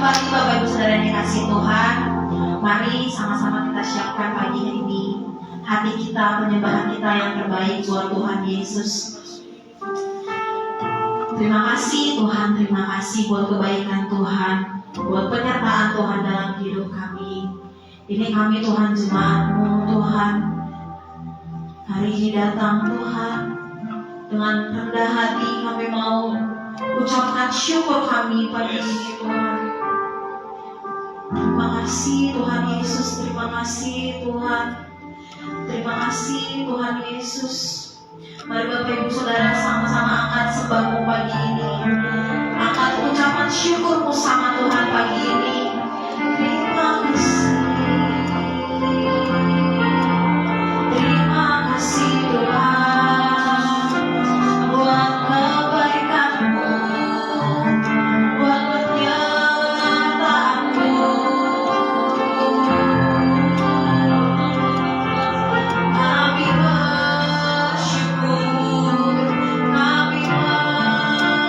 kembali Bapak Ibu Saudara yang dikasihi Tuhan. Mari sama-sama kita siapkan pagi ini hati kita, penyembahan kita yang terbaik buat Tuhan Yesus. Terima kasih Tuhan, terima kasih buat kebaikan Tuhan, buat penyertaan Tuhan dalam hidup kami. Ini kami Tuhan, jemaat-Mu Tuhan, hari ini datang Tuhan, dengan rendah hati kami mau ucapkan syukur kami pagi ini Tuhan. Terima kasih Tuhan Yesus, terima kasih Tuhan. Terima kasih Tuhan Yesus. Mari Bapak Ibu Saudara sama-sama angkat sembahmu pagi ini. Angkat ucapan syukurmu sama Tuhan pagi ini. Terima kasih. Terima kasih Tuhan buat kebaikan-Mu, buat penyertaan-Mu. Kami bersyukur, kami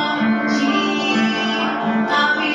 memuji, kami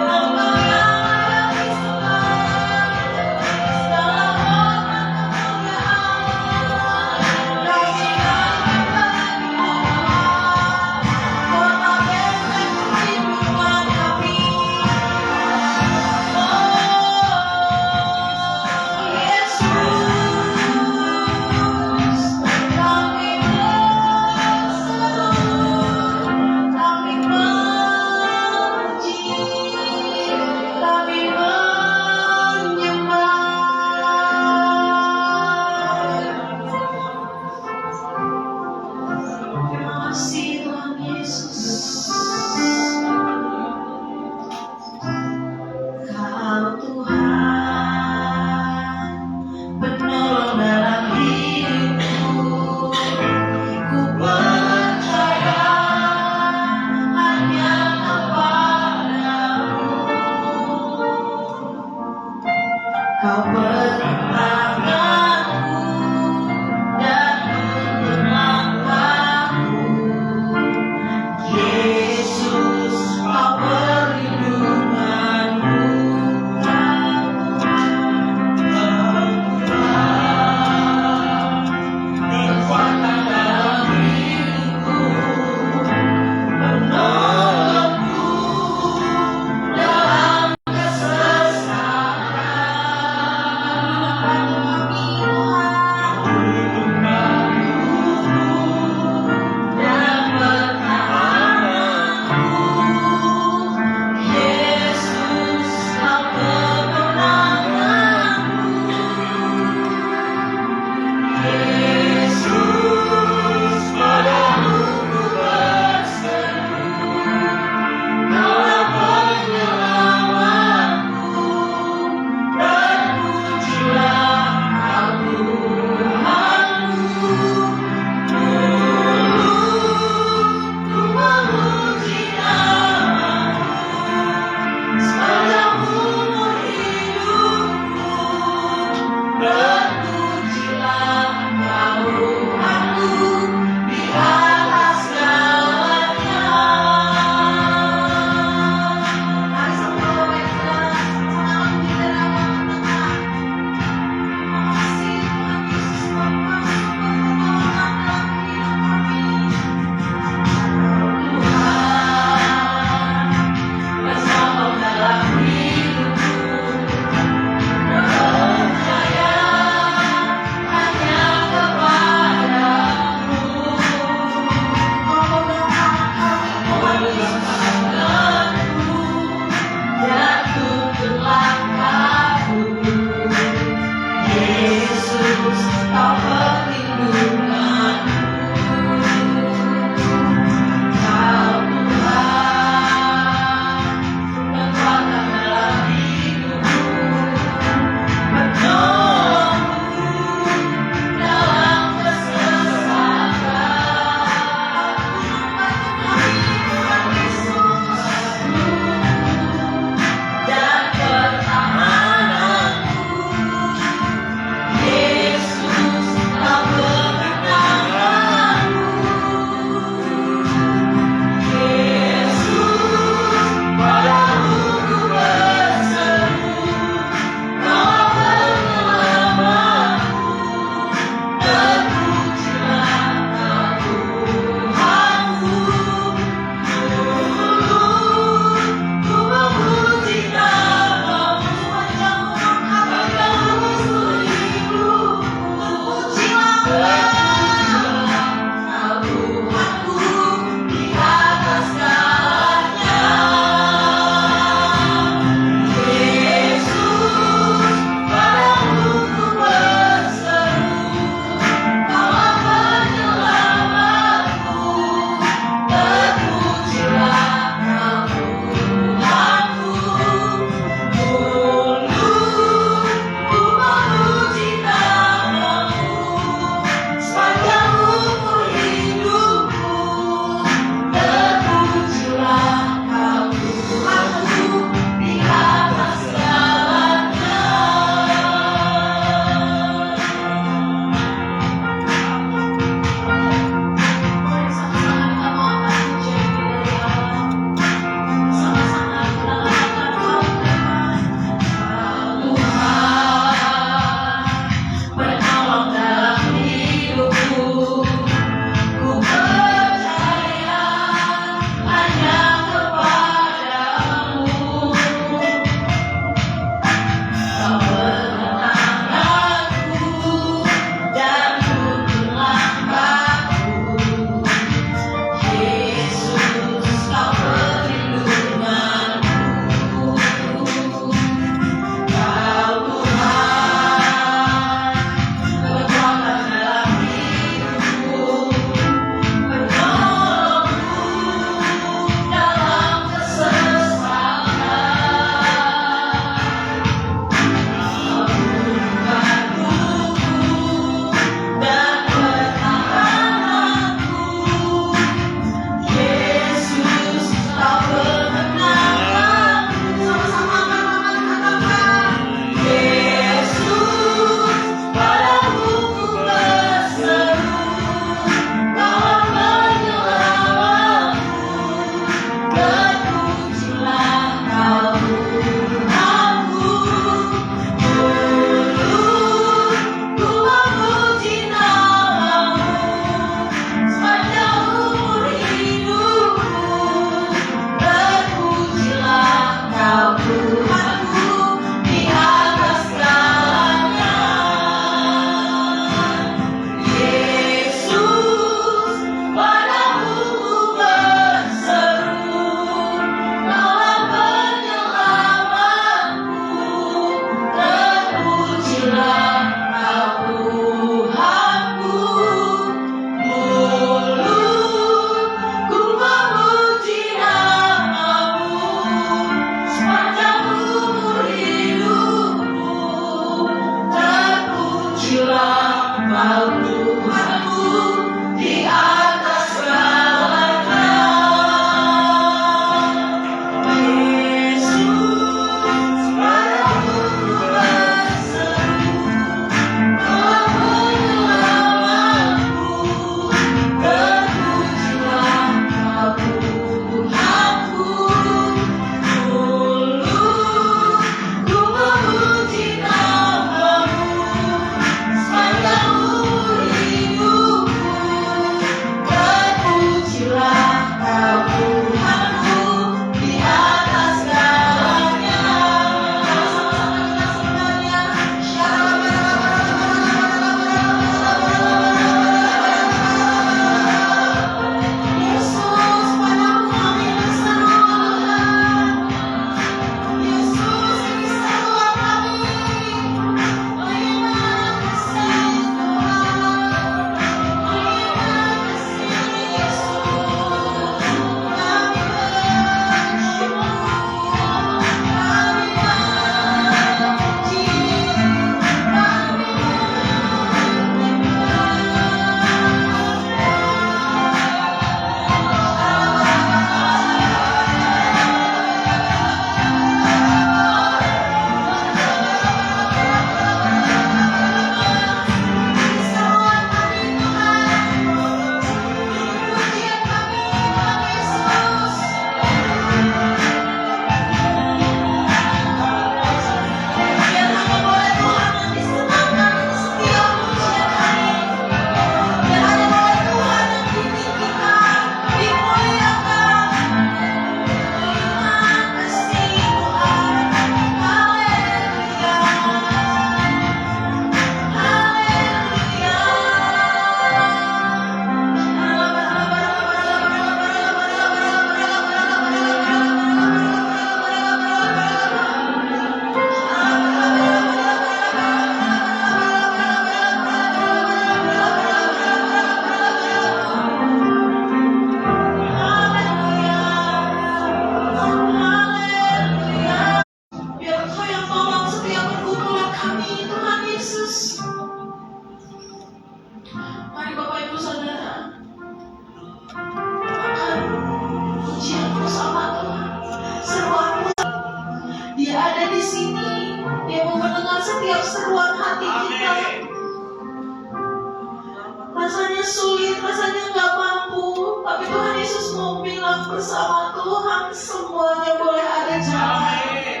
mau bilang bersama Tuhan semuanya boleh ada jalan.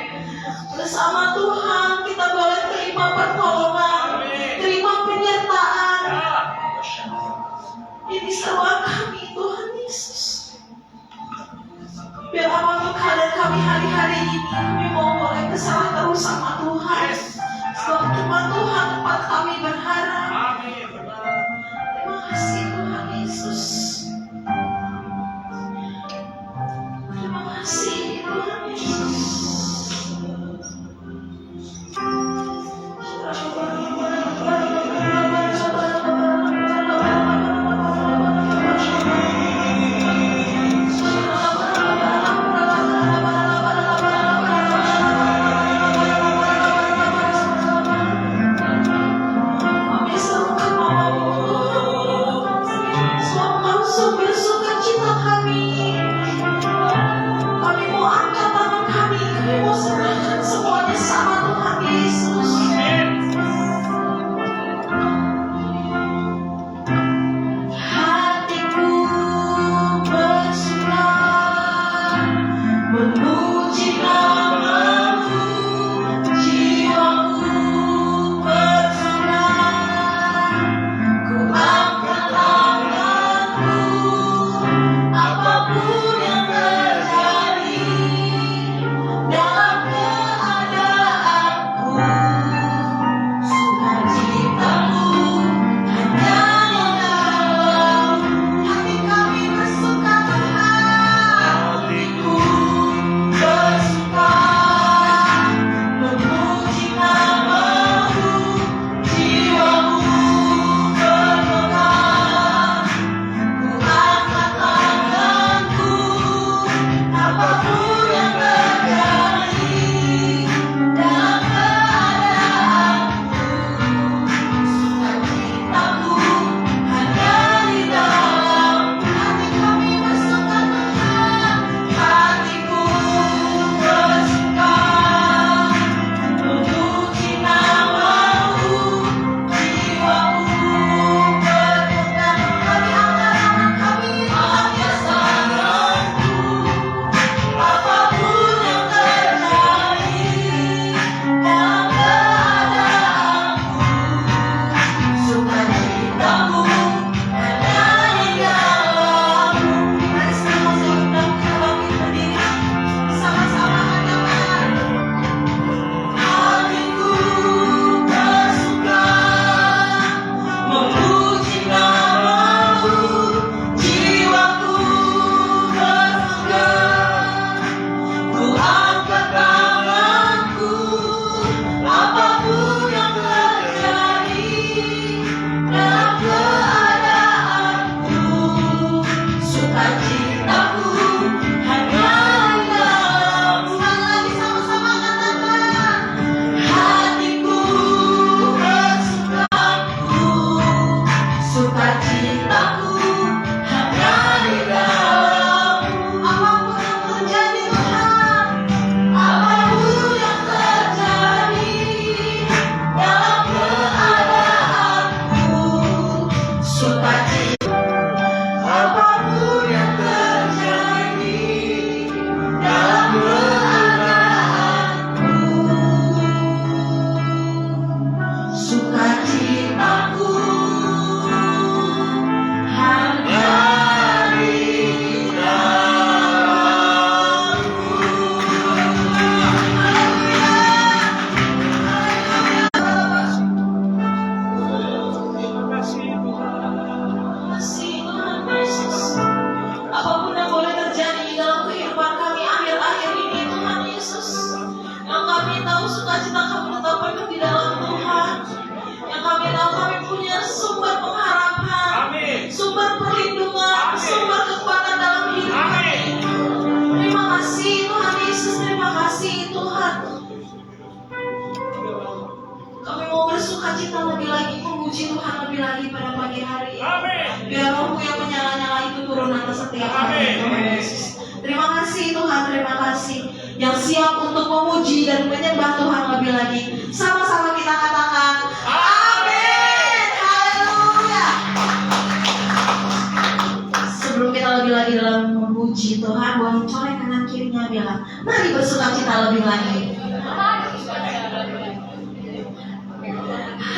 Bersama Tuhan kita boleh terima pertolongan, terima penyertaan. Ini seruan kami Tuhan Yesus. Biar apapun keadaan kami hari-hari ini, kami mau boleh berserah terus sama Tuhan. Sebab cuma Tuhan tempat kami berharap. Terima kasih Tuhan Yesus. Terima kasih Tuhan Yesus. Sukacita lebih lagi, memuji Tuhan lebih lagi pada pagi hari ini. Biar rohmu yang menyala-nyala itu turun atas setiap hari. Terima kasih Tuhan, terima kasih. Yang siap untuk memuji dan menyembah Tuhan lebih lagi. Sama-sama kita katakan, amin. Haleluya. Sebelum kita lebih lagi dalam memuji Tuhan, boleh colek kanan kirinya bilang, mari bersukacita lebih lagi.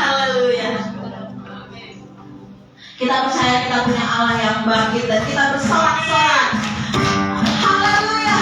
Haleluya. Kita percaya kita punya Allah yang bangkit dan kita bersorak-sorak. Haleluya.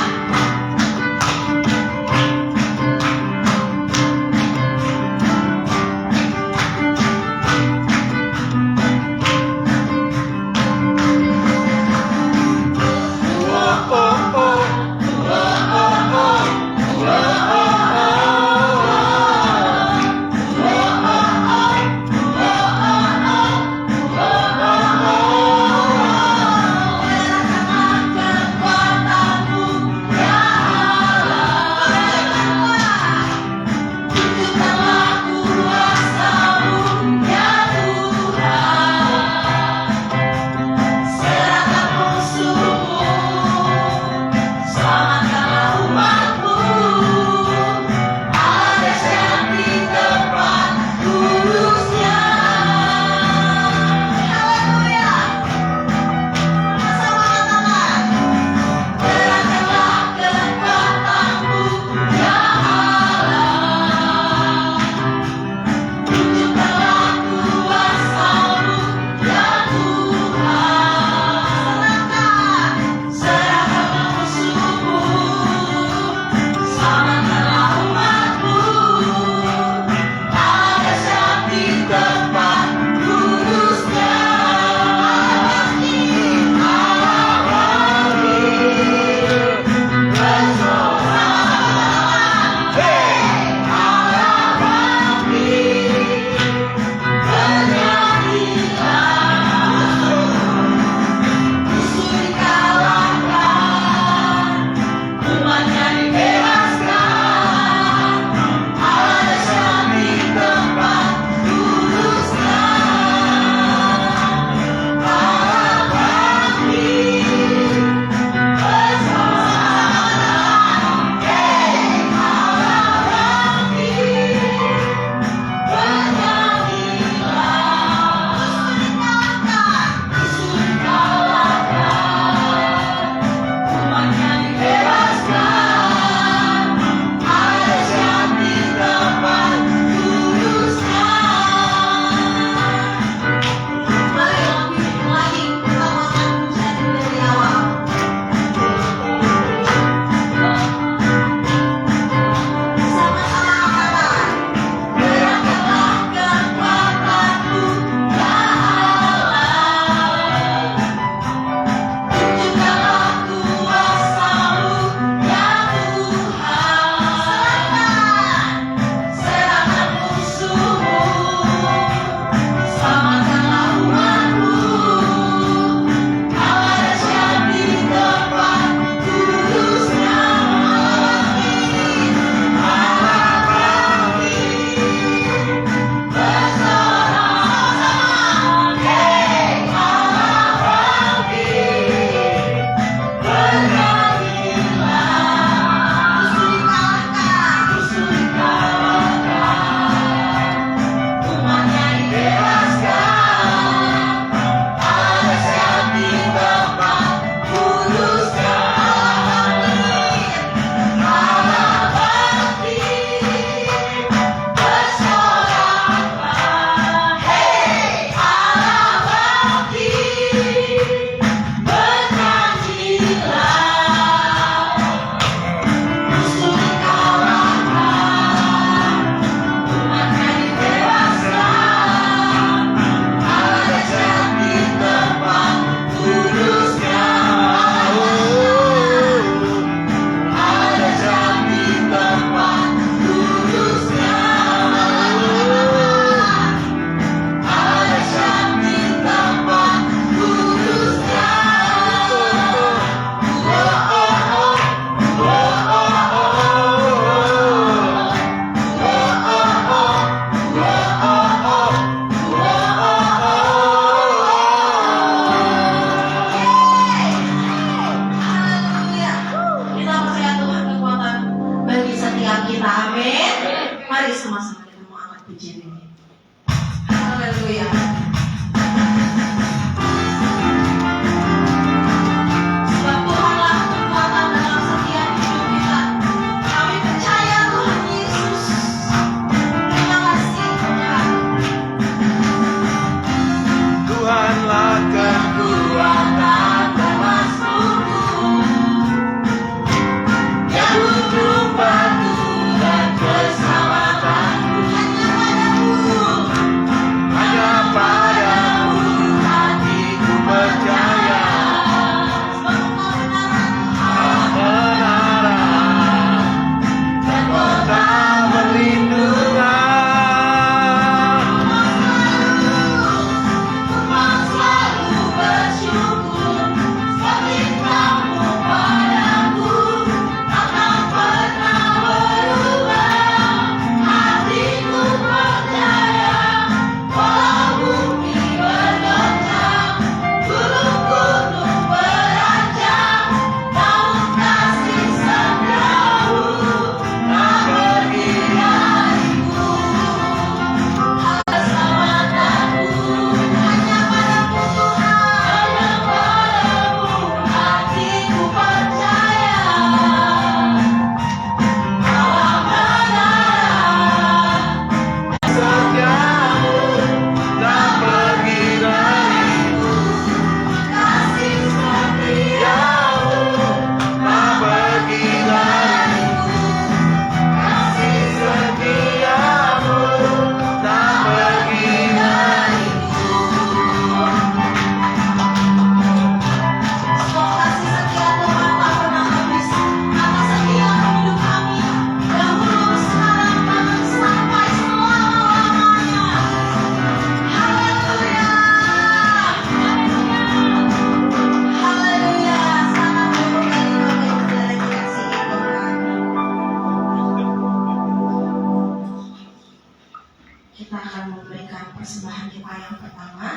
yang pertama,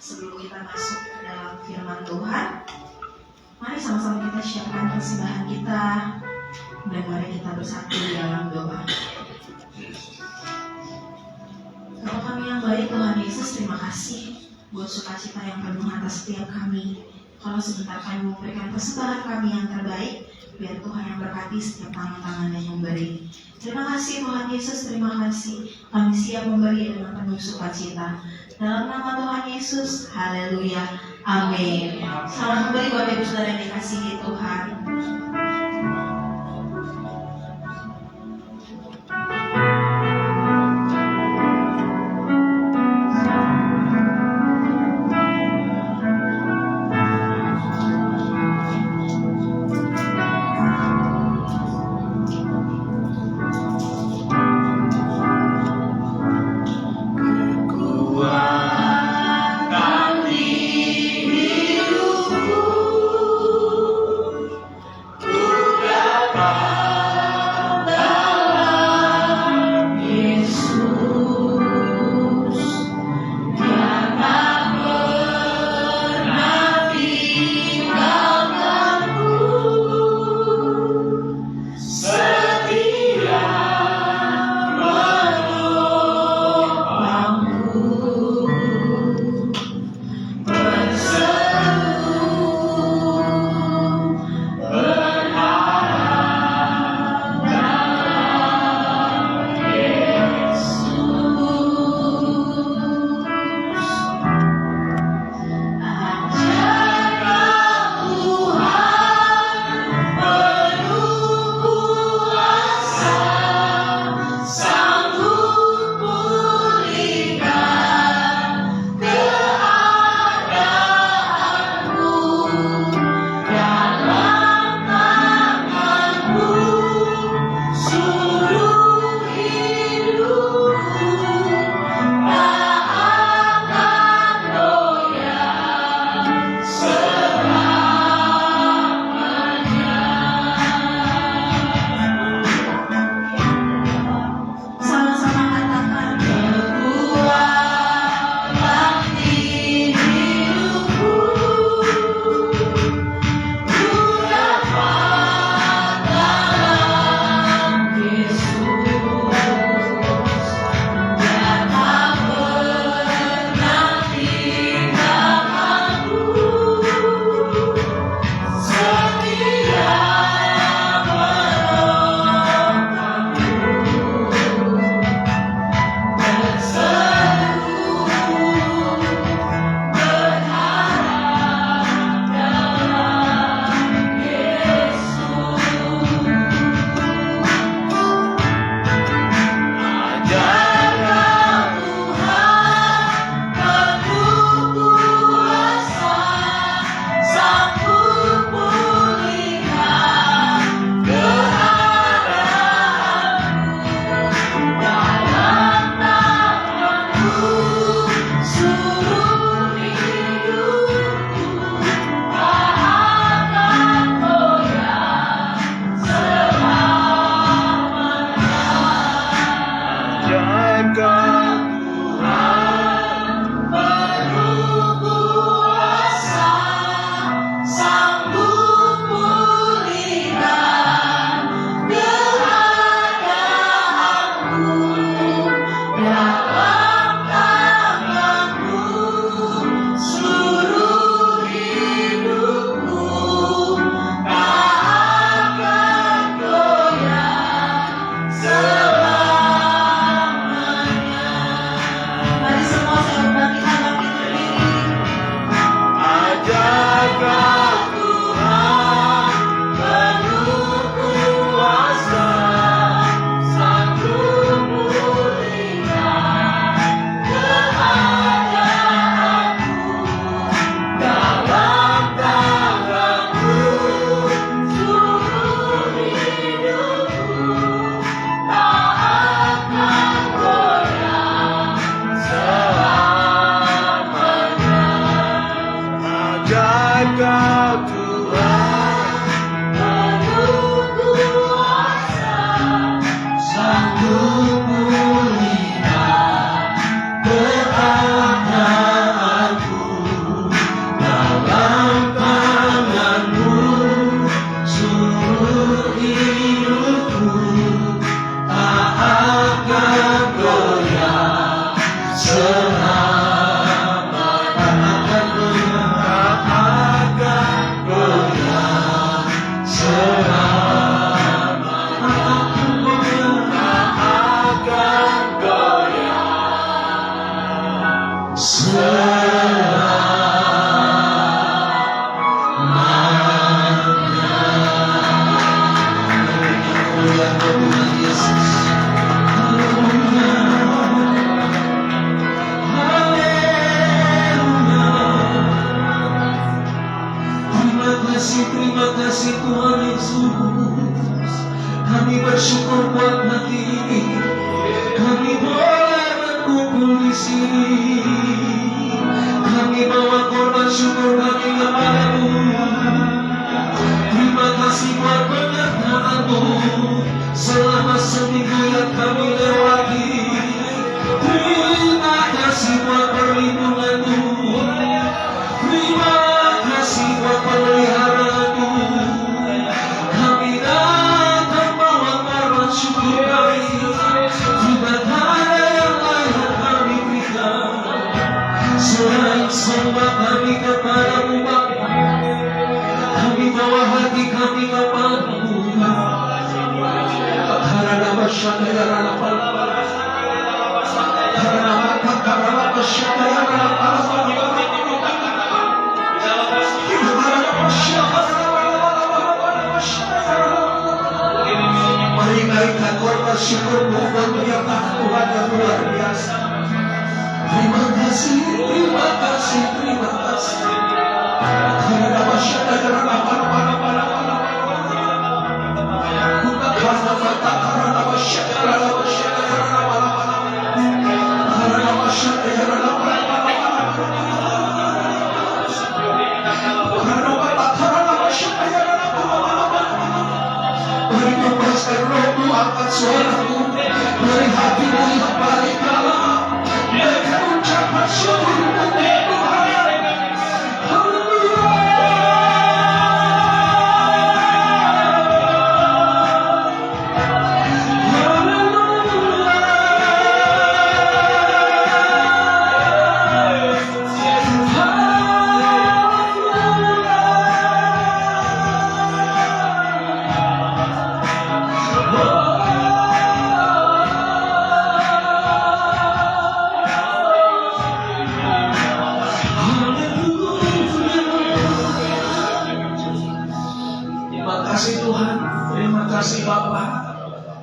sebelum kita masuk ke dalam firman Tuhan, mari sama-sama kita siapkan persembahan kita dan mari kita bersatu dalam doa. Bapa kami yang baik, Tuhan Yesus, terima kasih buat sukacita yang penuh atas setiap kami. Kalau sebentar kami memberikan persembahan kami yang terbaik, biar Tuhan yang berkati setiap tangan-tangan yang memberi. Terima kasih Tuhan Yesus, terima kasih. Kami siap memberi dengan penuh sukacita. Dalam nama Tuhan Yesus, haleluya, amin. Selamat memberi Bapak Ibu Saudara yang dikasihi Tuhan. kasih Tuhan Yesus. Kami bersyukur buat hati ini. Kami boleh berkumpul di sini. Kami bawa korban syukur kami kepadamu. Terima kasih buat penyertaan-Mu selama seminggu yang kami lewati. Terima kasih buat perlindungan-Mu. Terima kasih buat pemeliharaan-Mu. Kami datang bawa korban syukur kami. Tidak ada yang layak kami berikan selain sembah kami kepadamu Bapa. Kami bawa hati kami kepadamu. Karena masyarakat yang lapar, karena masyarakat yang lapar, mari naikkan korban syukur buat menyembah Tuhan yang luar biasa. Terima kasih, terima kasih, terima kasih. Karena masyarakat yang lapar, angkat suaramu dari hatimu yang paling dalam, dengan ucapan syukur kepada Tuhan.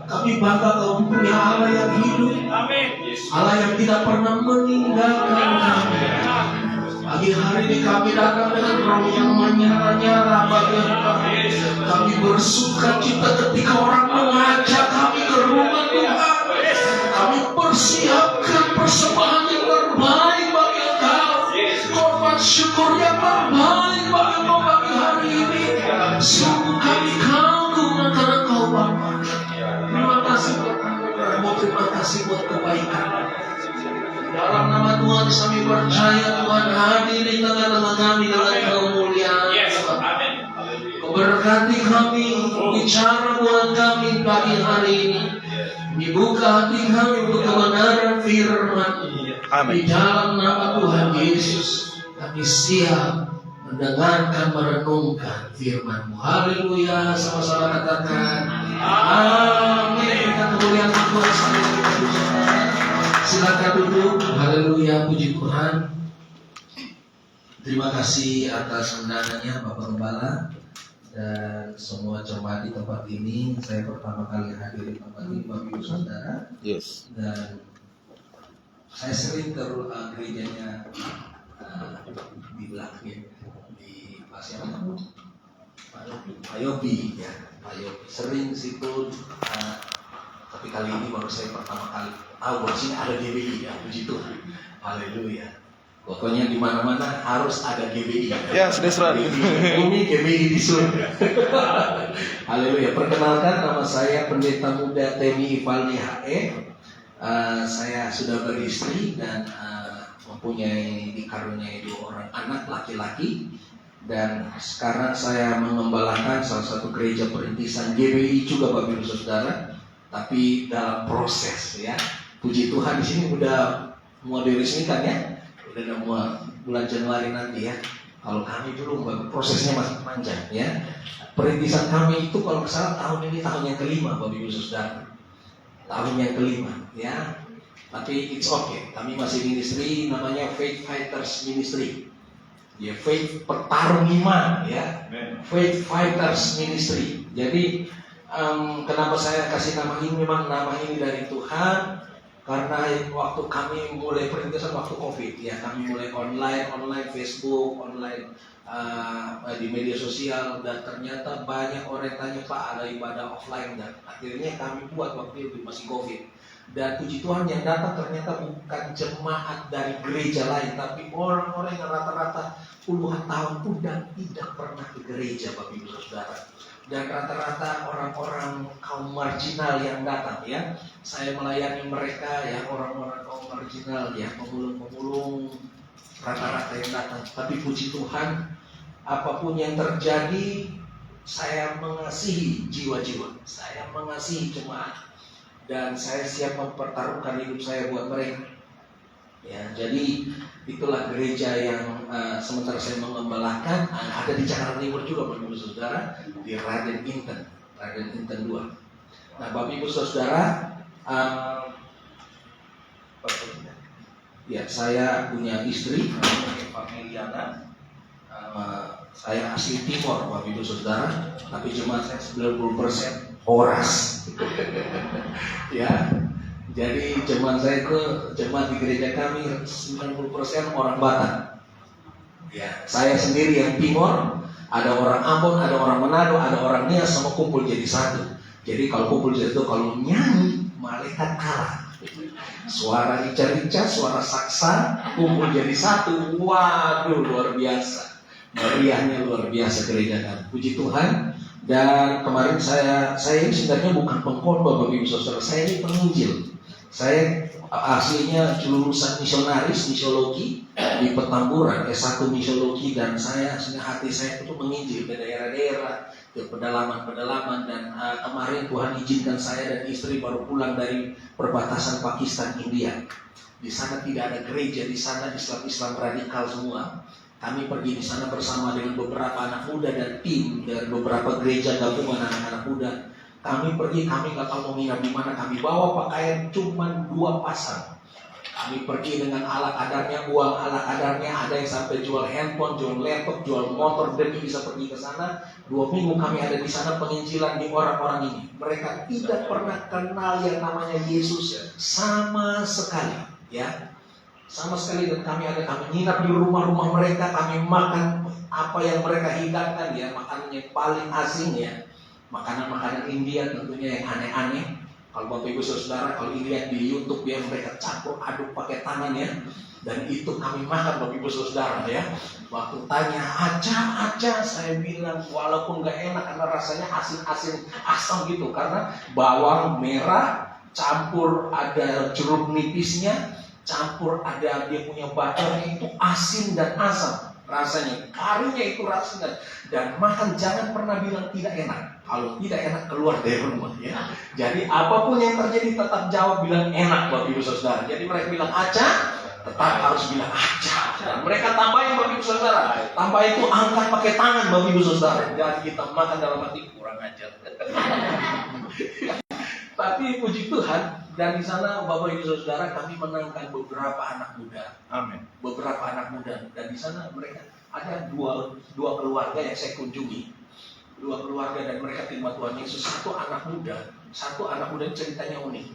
Kami bangga Kau punya Allah yang hidup, Allah yang tidak pernah meninggalkan kami. Pagi hari ini kami datang dengan roh yang menyala-nyala bagi kami. Kami bersuka cita ketika orang mengajak kami ke rumah Tuhan. Kami persiapkan persembahan yang terbaik bagi Engkau, korban syukur yang terbaik bagi Engkau pagi hari ini. Sungguh kami kagum akan Engkau Bapa. Terima kasih buat anugerah-Mu, terima kasih buat kebaikan. Dalam nama Tuhan kami percaya Tuhan hadir di tengah-tengah kami dengan kemuliaan. Kau berkati kami, bicara buat kami pagi hari ini. Dibuka hati kami untuk kebenaran firman. Di dalam nama Tuhan Yesus kami siap mendengarkan, merenungkan firman-Mu. Haleluya, sama-sama katakan amin. Kita kemuliaan Tuhan sampai kita. Silakan duduk. Haleluya, puji Tuhan. Terima kasih atas undangannya Bapak Gembala dan semua jemaat di tempat ini. Saya pertama kali hadir di tempat ini, Bapak Ibu Saudara. Yes. Dan saya sering ke gerejanya di belakang di Pasian Pak Yobi ya, Pak Yobi sering situ. Tapi kali ini baru saya pertama kali tahu bahwa sini ada GBI ya, puji Tuhan. Haleluya. Pokoknya di mana-mana harus ada GBI. Ya, sudah serah. Bumi GBI di surga. Haleluya. Perkenalkan, nama saya Pendeta Muda Temi Ivaldi HE. Saya sudah beristri dan mempunyai dikaruniai 2 orang anak laki-laki. Dan sekarang saya mengembalakan salah satu gereja perintisan GBI juga Bapak Ibu Saudara. Tapi dalam proses ya. Puji Tuhan, di sini udah mau diresmikan ya. Udah mau bulan Januari nanti ya. Kalau kami dulu prosesnya masih panjang ya. Perintisan kami itu kalau salah tahun ini tahun yang kelima Bapak Ibu Saudara. Tahun yang kelima ya. Tapi it's okay. Kami masih ministry namanya Faith Fighters Ministry. Ya, Faith Petarung Iman ya. Faith Fighters Ministry. Jadi kenapa saya kasih nama ini? Memang nama ini dari Tuhan. Karena waktu kami mulai perintisan waktu COVID ya, kami mulai online Facebook, online di media sosial, dan ternyata banyak orang yang tanya, Pak, ada ibadah offline, dan akhirnya kami buat waktu itu masih COVID. Dan puji Tuhan yang datang ternyata bukan jemaat dari gereja lain, tapi orang-orang yang rata-rata puluhan tahun pun dan tidak pernah ke gereja, Bapak Ibu Saudara. Dan rata-rata orang-orang kaum marginal yang datang ya. Saya melayani mereka ya, orang-orang kaum marginal ya, pemulung-pemulung rata-rata yang datang. Tapi puji Tuhan, apapun yang terjadi, saya mengasihi jiwa-jiwa, saya mengasihi jemaat, dan saya siap mempertaruhkan hidup saya buat mereka. Ya, jadi itulah gereja yang sementara saya mengembalakan, ada di Jakarta Timur juga, Bapak Ibu Saudara, di Raden Inten 2. Nah, Bapak Ibu Saudara, ya, saya punya istri, Pak Miliana. Saya asli Timor, Bapak Ibu Saudara, tapi jemaat saya 90% Horas. Ya. Jadi jemaat saya jemaat di gereja kami 90% orang Batak. Ya, saya sendiri yang Timor, ada orang Ambon, ada orang Manado, ada orang Nias, semua kumpul jadi satu. Jadi kalau kumpul jadi itu, kalau nyanyi malaikat kalah. Suara rica-rica, suara saksa, kumpul jadi satu. Waduh, luar biasa. Meriahnya luar biasa gereja kami. Puji Tuhan. Dan kemarin saya ini sebenarnya bukan pengkhotbah, Bapak Ibu Saudara, saya ini penginjil. Saya aslinya lulusan misionaris, misiologi di Petamburan, S1 misiologi, dan saya aslinya hati saya itu menginjil ke daerah-daerah, ke pedalaman-pedalaman, dan kemarin Tuhan izinkan saya dan istri baru pulang dari perbatasan Pakistan India. Di sana tidak ada gereja, di sana Islam radikal semua. Kami pergi di sana bersama dengan beberapa anak muda dan tim dari beberapa gereja gabungan anak-anak muda. Kami pergi, kami nggak tahu mau nginap di mana. Kami bawa pakaian cuma 2 pasang. Kami pergi dengan ala kadarnya, uang ala kadarnya. Ada yang sampai jual handphone, jual laptop, jual motor demi bisa pergi ke sana. 2 minggu kami ada di sana penginjilan di orang-orang ini. Mereka tidak pernah kenal yang namanya Yesus sama sekali, ya. Sama sekali. Dan kami nginap di rumah-rumah mereka. Kami makan apa yang mereka hidangkan ya, makanan yang paling asing ya. Makanan-makanan India tentunya yang aneh-aneh. Kalau Bapak Ibu Saudara, kalau lihat di YouTube ya, mereka campur aduk pakai tangan ya. Dan itu kami makan, Bapak Ibu Saudara ya. Waktu tanya aja, saya bilang walaupun gak enak karena rasanya asin-asin asam gitu. Karena bawang merah campur ada jeruk nipisnya, campur ada dia punya butternya, itu asin dan asam rasanya. Karinya itu rasanya. Dan makan jangan pernah bilang tidak enak. Kalau tidak enak keluar dari rumah ya. Jadi apapun yang terjadi tetap jawab bilang enak, Bapak Ibu Saudara. Jadi mereka bilang aja, tetap harus bilang aja. Dan mereka tambahin, Bapak Ibu Saudara. Tambah itu angkat pakai tangan, Bapak Ibu Saudara. Jadi kita makan dalam hati kurang ajar. Tapi puji Tuhan, dan di sana Bapak Ibu Saudara kami menangkan beberapa anak muda. Amin. Beberapa anak muda. Dan di sana mereka ada dua keluarga yang saya kunjungi. 2 keluarga dan mereka terima Tuhan Yesus. Satu anak muda ceritanya unik.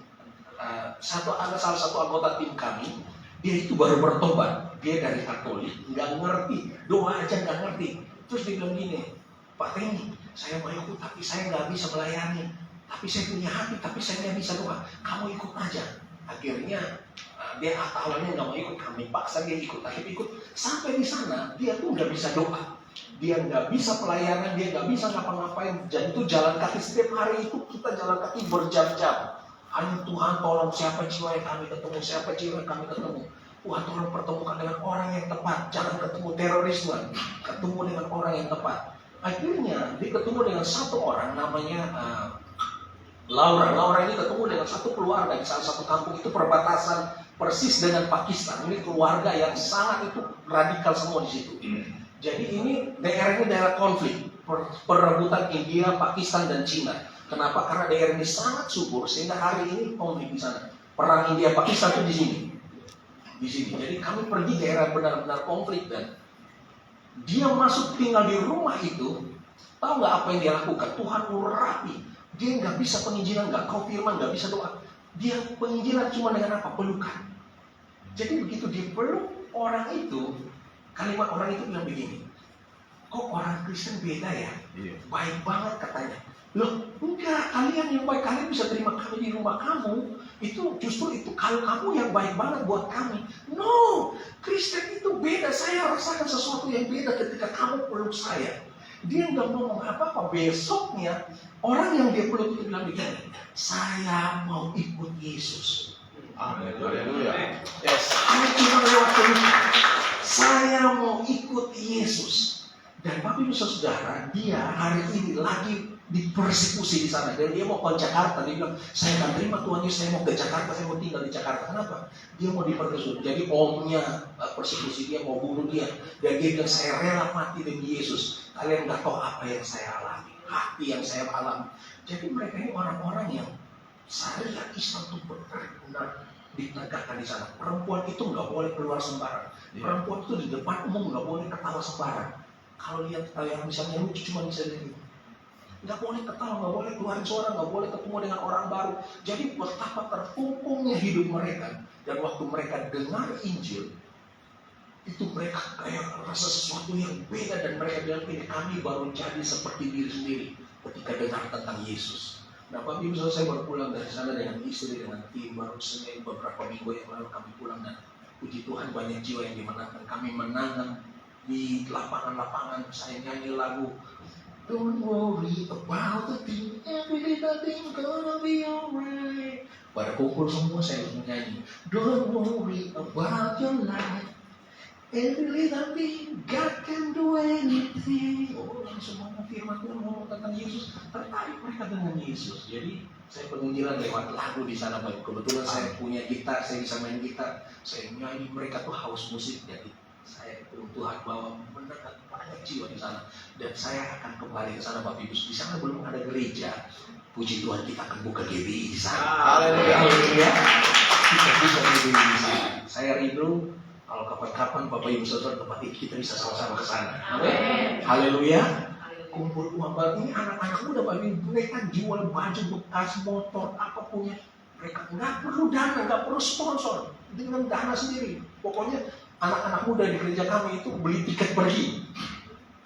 Salah satu anggota tim kami, dia itu baru bertobat. Dia dari Katolik, nggak ngerti, doa aja nggak ngerti. Terus dia bilang gini, Pak Teni, saya mau ikut tapi saya nggak bisa melayani. Tapi saya punya hati, tapi saya nggak bisa doa. Kamu ikut aja. Akhirnya dia awalnya nggak mau ikut, kami paksa dia ikut. Akhirnya ikut. Sampai di sana dia tuh nggak bisa doa. Dia nggak bisa pelayanan, dia nggak bisa ngapa-ngapain. Dan itu jalan kaki setiap hari itu kita jalan kaki berjam-jam. Hanya Tuhan tolong siapa jiwa yang kami ketemu, siapa jiwa yang kami ketemu. Tuhan tolong pertemukan dengan orang yang tepat, jangan ketemu terorisme, ketemu dengan orang yang tepat. Akhirnya dia ketemu dengan satu orang namanya Laura. Laura ini ketemu dengan satu keluarga di salah satu kampung itu perbatasan persis dengan Pakistan. Ini keluarga yang sangat itu radikal semua di situ. Jadi ini daerahnya daerah konflik, perebutan India, Pakistan, dan Cina. Kenapa? Karena daerah ini sangat subur sehingga hari ini konflik di sana. Perang India Pakistan itu di sini. Jadi kami pergi daerah benar-benar konflik dan dia masuk tinggal di rumah itu. Tahu nggak apa yang dia lakukan? Tuhan urapi. Dia nggak bisa penginjilan, nggak tahu firman, nggak bisa doa. Dia penginjilan cuma dengan apa? Pelukan. Jadi begitu dia peluk orang itu, kalimat orang itu bilang begini, kok orang Kristen beda ya? Baik banget katanya. Loh, enggak, kalian yang baik, kalian bisa terima kami di rumah kamu. Itu justru itu, kalau kamu yang baik banget buat kami. No, Kristen itu beda. Saya rasakan sesuatu yang beda ketika kamu peluk saya. Dia nggak ngomong apa-apa. Besoknya, orang yang dia peluk itu bilang begini, saya mau ikut Yesus. Amin. Haleluya. Yes. Saya cuma lewat pelukan. Saya mau ikut Yesus. Dan Bapak Ibu Saudara, dia hari ini lagi dipersekusi di sana. Dan dia mau ke Jakarta. Dia bilang, saya akan terima Tuhan Yesus, saya mau ke Jakarta, saya mau tinggal di Jakarta. Kenapa? Dia mau dipersekusi. Jadi omnya persekusi dia, mau bunuh dia. Dan dia bilang, saya rela mati demi Yesus. Kalian nggak tahu apa yang saya alami, hati yang saya alami. Jadi mereka ini orang-orang yang syariat Islam itu benar-benar ditegakkan di sana. Perempuan itu nggak boleh keluar sembarang. Perempuan itu di depan umum nggak boleh ketawa sembarang. Kalau lihat yang misalnya lucu cuma bisa lihat, nggak boleh ketawa, nggak boleh keluarin suara, nggak boleh ketemu dengan orang baru. Jadi betapa terkungkungnya hidup mereka. Dan waktu mereka dengar Injil, itu mereka kayak rasa sesuatu yang beda. Dan mereka bilang, ini kami baru jadi seperti diri sendiri ketika dengar tentang Yesus. Nah, Bapak Ibu, saya baru pulang dari sana dengan istri, dengan tim. Baru Senin beberapa minggu yang lalu kami pulang, dan puji Tuhan banyak jiwa yang dimenangkan. Kami menang di lapangan-lapangan. Saya nyanyi lagu Don't worry about the thing, everything gonna be alright. Pada kumpul semua saya menyanyi Don't worry about your life, every little thing, God can do anything. Oh, langsung ngomong firman Tuhan, ngomong tentang Yesus. Tertarik mereka dengan Yesus. Jadi saya penginjilan lewat lagu di sana. Kebetulan saya punya gitar, saya bisa main gitar. Saya nyanyi, mereka tuh haus musik. Jadi saya Tuhan bawa mendekat banyak jiwa di sana. Dan saya akan kembali ke sana, Bapak Ibu. Di sana belum ada gereja. Puji Tuhan, kita akan buka GBI di sana. Haleluya. Kita bisa GBI di sana. Saya rindu kalau kapan-kapan Bapak Ibu Saudara tempat ini kita bisa sama-sama ke sana. Amin. Haleluya. Kumpul uang baru. Ini anak-anak muda, Bapak Ibu. Mereka jual baju bekas, motor, apapun. Mereka nggak perlu dana, nggak perlu sponsor. Dengan dana sendiri. Pokoknya anak-anak muda di gereja kami itu beli tiket pergi.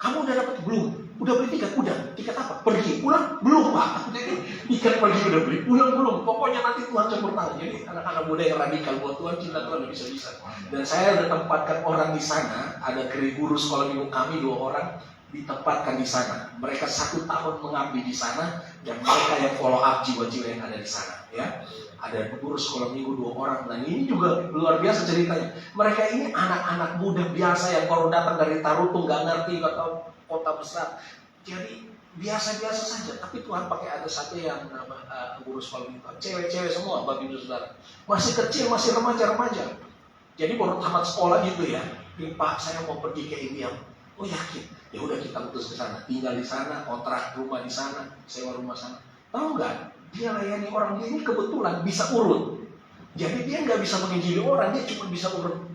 Kamu udah dapat belum? Udah beli tiket? Udah. Tiket apa? Pergi. Pulang? Belum, Pak. Jadi tiket pergi udah beli. Pulang belum. Pokoknya nanti Tuhan campur tangan. Jadi anak-anak muda yang radikal buat Tuhan, cinta Tuhan udah bisa-bisa. Dan saya udah tempatkan orang di sana. Ada guru sekolah minggu kami 2 orang ditempatkan di sana. Mereka 1 tahun mengabdi di sana, dan mereka yang follow up jiwa-jiwa yang ada di sana. Ya. Ada guru sekolah minggu 2 orang. Dan ini juga luar biasa ceritanya. Mereka ini anak-anak muda biasa yang baru datang dari Tarutung, nggak ngerti, nggak tahu kota besar. Jadi biasa-biasa saja. Tapi Tuhan pakai ada satu yang nama guru sekolah minggu. Cewek-cewek semua, Bapak Ibu Saudara. Masih kecil, masih remaja-remaja. Jadi baru tamat sekolah gitu ya. Pak, saya mau pergi ke India. Oh yakin? Ya udah, kita putus ke sana. Tinggal di sana, kontrak rumah di sana, sewa rumah sana. Tahu nggak? Dia layani orang, dia ini kebetulan bisa urut. Jadi dia nggak bisa menginjili orang, dia cuma bisa urut.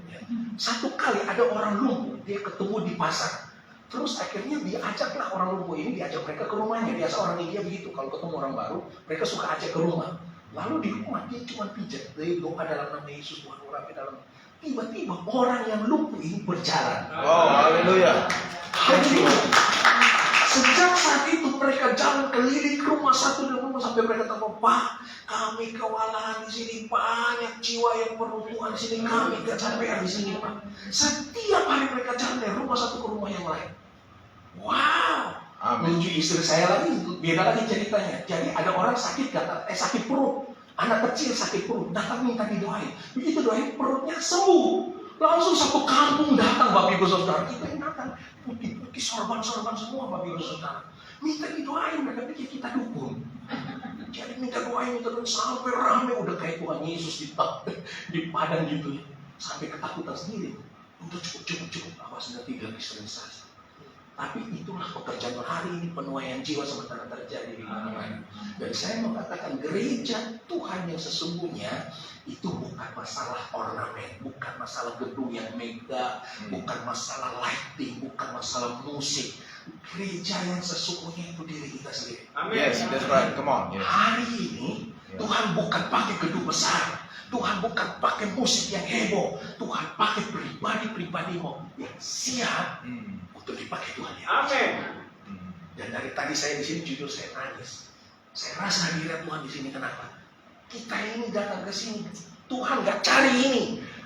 Satu kali ada orang lumpuh, dia ketemu di pasar. Terus akhirnya diajaklah orang lumpuh ini, diajak mereka ke rumahnya. Biasa orang India begitu, kalau ketemu orang baru, mereka suka ajak ke rumah. Lalu di rumah dia cuma pijat, dia doa dalam nama Yesus, Tuhan urapi dalam. Tiba-tiba orang yang lumpuh ini berjalan. Oh, haleluya. Sejak saat itu mereka jalan keliling rumah satu demi rumah sampai mereka tahu, Pak, kami kewalahan di sini, banyak jiwa yang perlu Tuhan di sini, kami kecapean di sini, Pak. Setiap hari mereka jalan dari rumah satu ke rumah yang lain. Wow. Amin. Lucu, istri saya lagi beda lagi ceritanya. Jadi ada orang sakit sakit perut, anak kecil sakit perut, datang minta didoain. Begitu doain perutnya sembuh. Langsung satu kampung datang, Bapak Ibu Saudara. Kita yang datang putih-putih, sorban-sorban semua, Bapak Ibu Saudara. Minta didoain, mereka pikir kita dukun. Jadi minta doain sampai ramai, udah kayak Tuhan Yesus di padang gitu ya. Sampai ketakutan sendiri. Udah cukup, awas nanti gak dispensasi. Tapi itulah pekerjaan hari ini, penuaian jiwa sementara terjadi di mana-mana. Dan saya mengatakan gereja Tuhan yang sesungguhnya itu bukan masalah ornamen, bukan masalah gedung yang megah, bukan masalah lighting, bukan masalah musik. Gereja yang sesungguhnya itu diri kita sendiri. Yes, that's right. Come on. Yes. Hari ini Tuhan bukan pakai gedung besar. Tuhan bukan pakai musik yang heboh. Tuhan pakai pribadi-pribadimu yang siap untuk dipakai Tuhan. Amin. Dan dari tadi saya di sini jujur saya nangis. Saya rasa hadirat Tuhan di sini. Kenapa? Kita ini datang ke sini. Tuhan nggak cari ini.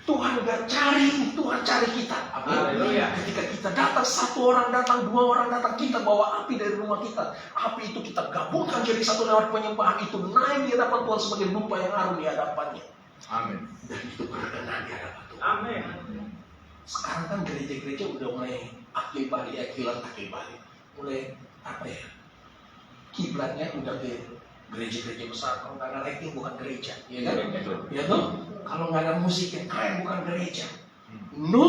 Tuhan nggak cari ini. Tuhan cari kita. Haleluya. Ketika kita datang, satu orang datang, dua orang datang, kita bawa api dari rumah kita. Api itu kita gabungkan jadi satu lewat penyembahan itu naik di hadapan Tuhan sebagai dupa yang harum di hadapannya. Amin. Dan itu berkenan di hadapan Tuhan. Amin. Sekarang kan gereja-gereja udah mulai akil balik, mulai apa ya? Kiblatnya udah ke gereja-gereja besar. Kalau nggak ada lighting bukan gereja, ya kan? Ya tuh. Kalau nggak ada musik yang keren bukan gereja. No.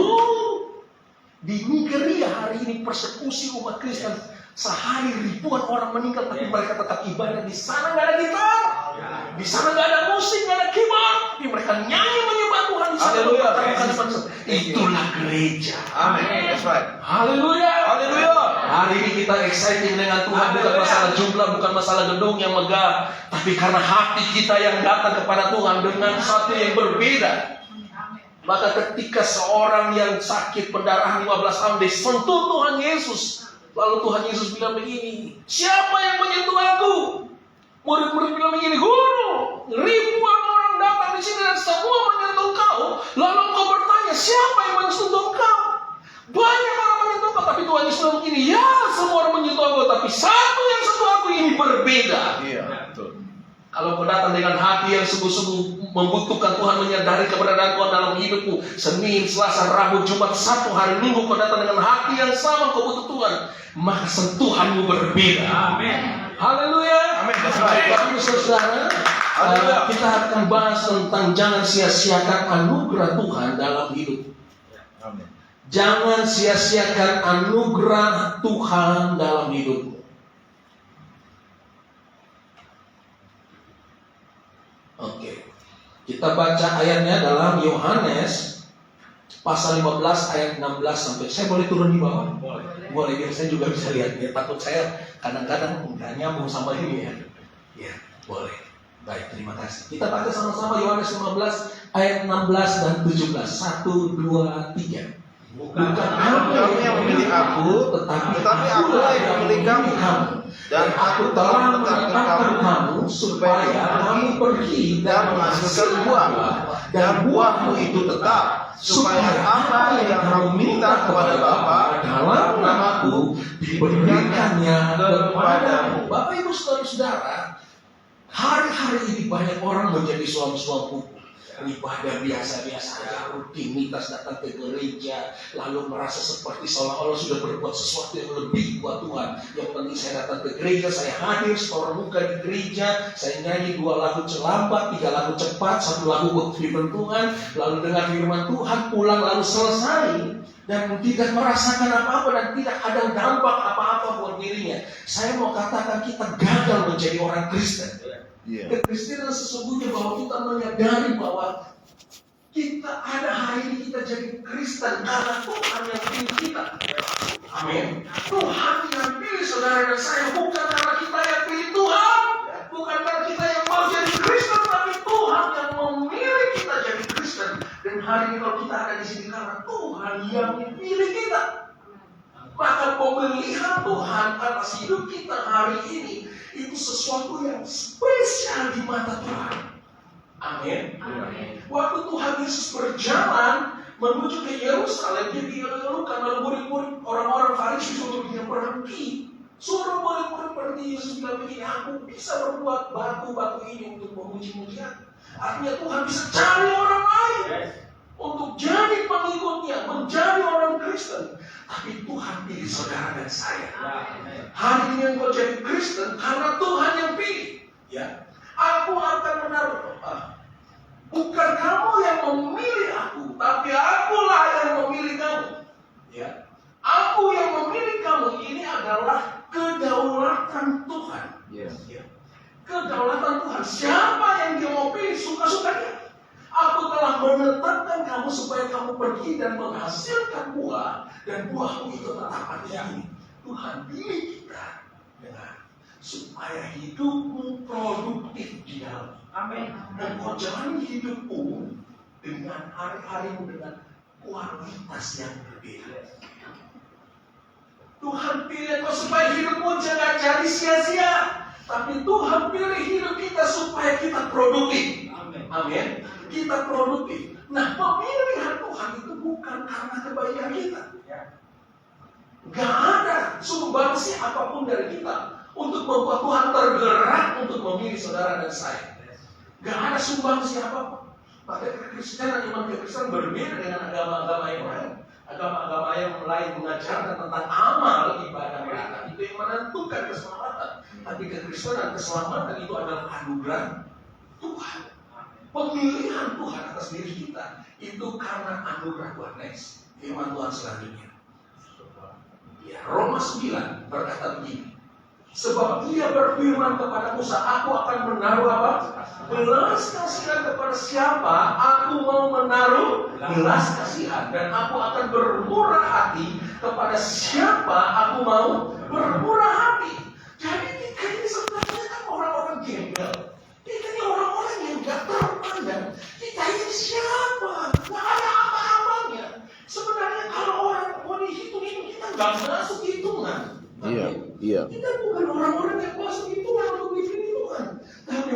Di Nigeria hari ini persekusi umat Kristen, sehari ribuan orang meninggal, tapi mereka tetap ibadah. Di sana nggak ada gitar, di sana nggak ada musik, nggak ada keyboard, tapi mereka nyanyi menyembah Tuhan di sana. Haleluya. Itulah gereja. Amin. That's right. Haleluya. Haleluya. Hari ini kita exciting dengan Tuhan, bukan masalah jumlah, bukan masalah gedung yang megah, tapi karena hati kita yang datang kepada Tuhan dengan satu yang berbeda. Maka ketika seorang yang sakit pendarahan 15 tahun disentuh Tuhan Yesus, lalu Tuhan Yesus bilang begini, siapa yang menyentuh aku? Murid-murid bilang begini, guru, ribuan orang datang di sini dan semua menyentuh kau. Lalu kau bertanya, siapa yang menyentuh kau? Banyak orang menyentuh kau, tapi Tuhan Yesus bilang begini, ya semua orang menyentuh aku, tapi satu yang sentuh aku ini berbeda. Iya, betul. Kalau kau datang dengan hati yang sungguh-sungguh membutuhkan Tuhan, menyadari keberadaan Tuhan dalam hidupmu, Senin, Selasa, Rabu, Jumat, Sabtu, hari Minggu kau datang dengan hati yang sama, kau butuh Tuhan, maka sentuhanmu berbeda. Amin. Haleluya. Amin. That's right. Bapak Ibu Saudara, kita akan bahas tentang jangan sia-siakan anugerah Tuhan dalam hidup. Amin. Jangan sia-siakan anugerah Tuhan dalam hidupmu. Oke, kita baca ayatnya dalam Yohanes pasal 15 ayat 16 sampai. Saya boleh turun di bawah? Boleh, biar saya juga bisa lihat. Ya, takut saya kadang-kadang nggak nyambung sama ini ya. Ya, boleh. Baik, terima kasih. Kita baca sama-sama Yohanes 15 ayat 16 dan 17. 1, 2, 3. Bukan kamu yang memilih aku, tetapi akulah yang memilih kamu. Dan aku telah menetapkan kamu supaya kamu pergi dan menghasilkan buah, dan buahmu itu tetap, supaya apa yang kamu minta kepada Bapa dalam namaku diberikannya kepadamu. Bapak Ibu Saudara-saudara, hari-hari ini banyak orang menjadi suam-suam kuku. Ibadah biasa-biasa aja, rutinitas datang ke gereja, lalu merasa seperti seolah-olah sudah berbuat sesuatu yang lebih buat Tuhan. Yang penting saya datang ke gereja, saya hadir setor muka di gereja, saya nyanyi 2 lagu celambat, 3 lagu cepat, 1 lagu buat firman Tuhan, lalu dengar firman Tuhan, pulang lalu selesai, dan tidak merasakan apa-apa dan tidak ada dampak apa-apa buat dirinya. Saya mau katakan kita gagal menjadi orang Kristen. Kekristenan sesungguhnya bahwa kita menyadari bahwa kita ada hari ini kita jadi Kristen karena Tuhan yang pilih kita. Amin. Tuhan yang pilih saudara dan saya, bukan karena kita yang pilih Tuhan, bukan karena kita yang mau jadi Kristen, tapi Tuhan yang memilih kita jadi Kristen. Dan hari ini kalau kita ada di sini karena Tuhan yang memilih kita. Maka pemilihan Tuhan atas hidup kita hari ini itu sesuatu yang spesial di mata Tuhan. Amin. Waktu Tuhan Yesus berjalan menuju ke Yerusalem, dia dilakukan oleh murid-murid orang-orang Farisi suruh dia berhenti. Suruh murid-murid berhenti. Yesus bilang begini, aku bisa berbuat batu-batu ini untuk memuji-mujian. Artinya Tuhan bisa cari orang lain untuk jadi pengikutnya, menjadi orang Kristen. Tapi Tuhan pilih saudara dan saya. Hari ini yang kau jadi Kristen karena Tuhan yang pilih. Ya, aku akan menaruh. Bukan kamu yang memilih aku, tapi akulah yang memilih kamu. Ya, aku yang memilih kamu. Ini adalah kedaulatan Tuhan. Ya. Kedaulatan Tuhan. Siapa yang dia mau pilih suka-suka dia. Aku telah menetapkan kamu supaya kamu pergi dan menghasilkan buah, dan buahmu itu tetap ada ini. Tuhan pilih kita dengan supaya hidupmu produktif di dalam. Amin. Dan kau jalani hidupmu dengan hari-harimu dengan kualitas yang berbeda. Tuhan pilih kau supaya hidupmu jangan jadi sia-sia, tapi Tuhan pilih hidup kita supaya kita produktif. Amin. Kita produktif. Nah, pemilihan Tuhan itu bukan karena kebaikan kita. Gak ada sumbangsi apapun dari kita untuk membuat Tuhan tergerak untuk memilih saudara dan saya. Gak ada sumbangsi apapun. Maka kekristenan, iman kekristenan berbeda dengan agama-agama yang lain. Agama-agama yang lain mengajarkan tentang amal ibadah mereka. Itu yang menentukan keselamatan. Tapi kekristenan, keselamatan itu adalah anugerah Tuhan. Pemilihan Tuhan atas diri kita itu karena anugerah Tuhan. Next, firman Tuhan selanjutnya. Ya, Roma 9 berkata begini. Sebab Ia berfirman kepada Musa, aku akan menaruh apa? Belas kasihan kepada siapa aku mau menaruh belas kasihan, dan aku akan bermurah hati kepada siapa aku mau bermurah hati. Jadi kita ini sebenarnya kan orang-orang gembel. Kita ini orang-orang yang gak terpandang. Kita ini siapa? Gak ada apa-apanya. Sebenarnya kalau orang mau dihitung itu kita gak masuk hitungan. Iya. Kita bukan orang-orang yang masuk hitungan untuk dihitung Tuhan. Tapi